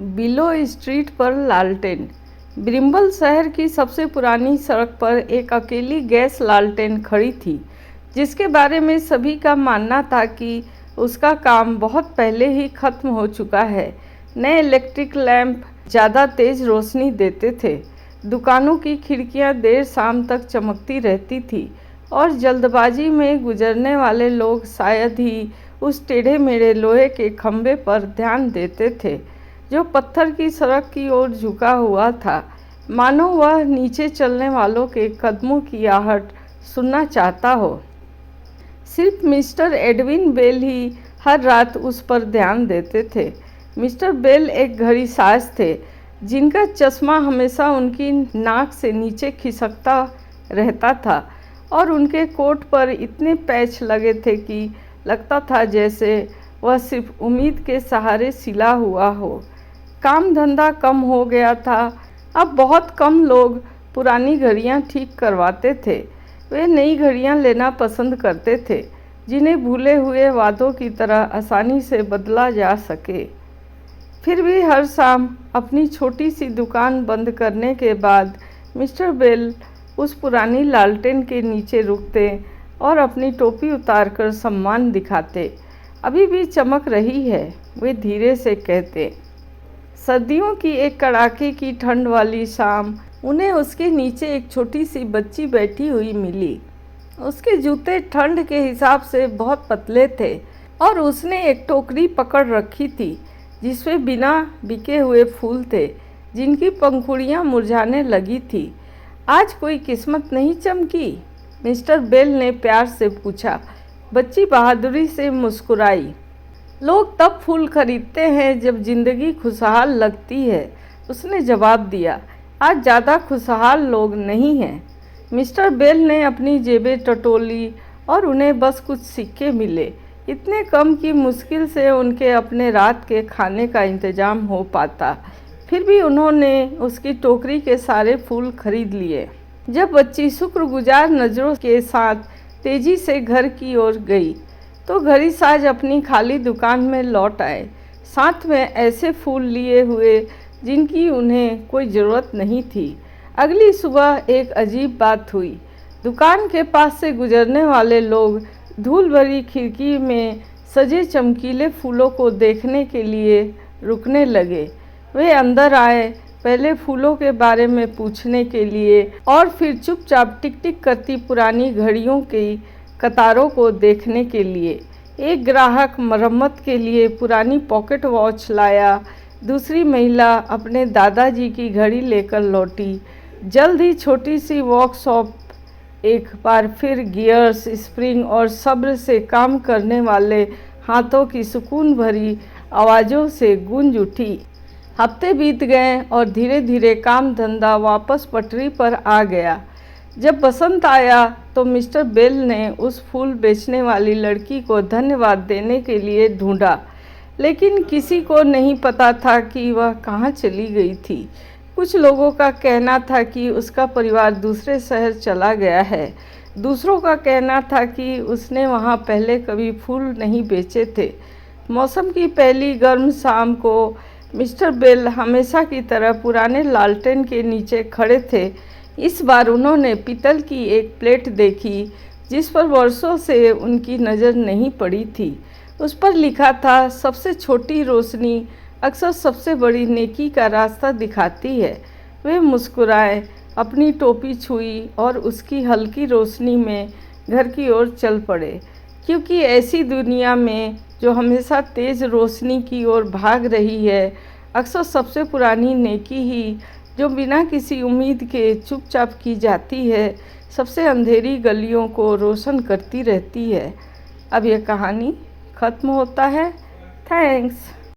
Below street पर लालटेन। ब्रिम्बल शहर की सबसे पुरानी सड़क पर एक अकेली गैस लालटेन खड़ी थी, जिसके बारे में सभी का मानना था कि उसका काम बहुत पहले ही खत्म हो चुका है। नए इलेक्ट्रिक लैंप ज़्यादा तेज़ रोशनी देते थे, दुकानों की खिड़कियां देर शाम तक चमकती रहती थी और जल्दबाजी में गुजरने वाले लोग शायद ही उस टेढ़े मेढ़े लोहे के खंभे पर ध्यान देते थे जो पत्थर की सड़क की ओर झुका हुआ था, मानो वह नीचे चलने वालों के कदमों की आहट सुनना चाहता हो। सिर्फ मिस्टर एडविन बेल ही हर रात उस पर ध्यान देते थे। मिस्टर बेल एक घड़ीसाज थे जिनका चश्मा हमेशा उनकी नाक से नीचे खिसकता रहता था और उनके कोट पर इतने पैच लगे थे कि लगता था जैसे वह सिर्फ उम्मीद के सहारे सिला हुआ हो। काम धंधा कम हो गया था, अब बहुत कम लोग पुरानी घड़ियां ठीक करवाते थे। वे नई घड़ियां लेना पसंद करते थे जिन्हें भूले हुए वादों की तरह आसानी से बदला जा सके। फिर भी हर शाम अपनी छोटी सी दुकान बंद करने के बाद मिस्टर बेल उस पुरानी लालटेन के नीचे रुकते और अपनी टोपी उतारकर सम्मान दिखाते। अभी भी चमक रही है, वे धीरे से कहते। सर्दियों की एक कड़ाके की ठंड वाली शाम उन्हें उसके नीचे एक छोटी सी बच्ची बैठी हुई मिली। उसके जूते ठंड के हिसाब से बहुत पतले थे और उसने एक टोकरी पकड़ रखी थी जिसमें बिना बिके हुए फूल थे जिनकी पंखुड़ियां मुरझाने लगी थी। आज कोई किस्मत नहीं चमकी? मिस्टर बेल ने प्यार से पूछा। बच्ची बहादुरी से मुस्कुराई। लोग तब फूल खरीदते हैं जब जिंदगी खुशहाल लगती है, उसने जवाब दिया। आज ज़्यादा खुशहाल लोग नहीं हैं। मिस्टर बेल ने अपनी जेबें टटोली और उन्हें बस कुछ सिक्के मिले, इतने कम कि मुश्किल से उनके अपने रात के खाने का इंतजाम हो पाता। फिर भी उन्होंने उसकी टोकरी के सारे फूल खरीद लिए। जब बच्ची शुक्रगुजार नज़रों के साथ तेज़ी से घर की ओर गई तो घड़ीसाज अपनी खाली दुकान में लौट आए, साथ में ऐसे फूल लिए हुए जिनकी उन्हें कोई ज़रूरत नहीं थी। अगली सुबह एक अजीब बात हुई। दुकान के पास से गुजरने वाले लोग धूल भरी खिड़की में सजे चमकीले फूलों को देखने के लिए रुकने लगे। वे अंदर आए, पहले फूलों के बारे में पूछने के लिए और फिर चुपचाप टिक टिक करती पुरानी घड़ियों की कतारों को देखने के लिए। एक ग्राहक मरम्मत के लिए पुरानी पॉकेट वॉच लाया, दूसरी महिला अपने दादाजी की घड़ी लेकर लौटी। जल्द ही छोटी सी वर्कशॉप एक बार फिर गियर्स, स्प्रिंग और सब्र से काम करने वाले हाथों की सुकून भरी आवाज़ों से गूंज उठी। हफ्ते बीत गए और धीरे धीरे काम धंधा वापस पटरी पर आ गया। जब बसंत आया तो मिस्टर बेल ने उस फूल बेचने वाली लड़की को धन्यवाद देने के लिए ढूंढा, लेकिन किसी को नहीं पता था कि वह कहाँ चली गई थी। कुछ लोगों का कहना था कि उसका परिवार दूसरे शहर चला गया है, दूसरों का कहना था कि उसने वहाँ पहले कभी फूल नहीं बेचे थे। मौसम की पहली गर्म शाम को मिस्टर बेल हमेशा की तरह पुराने लालटेन के नीचे खड़े थे। इस बार उन्होंने पीतल की एक प्लेट देखी जिस पर वर्षों से उनकी नज़र नहीं पड़ी थी। उस पर लिखा था, सबसे छोटी रोशनी अक्सर सबसे बड़ी नेकी का रास्ता दिखाती है। वे मुस्कुराए, अपनी टोपी छुई और उसकी हल्की रोशनी में घर की ओर चल पड़े, क्योंकि ऐसी दुनिया में जो हमेशा तेज़ रोशनी की ओर भाग रही है, अक्सर सबसे पुरानी नेकी ही जो बिना किसी उम्मीद के चुपचाप की जाती है, सबसे अंधेरी गलियों को रोशन करती रहती है। अब यह कहानी ख़त्म होता है। थैंक्स।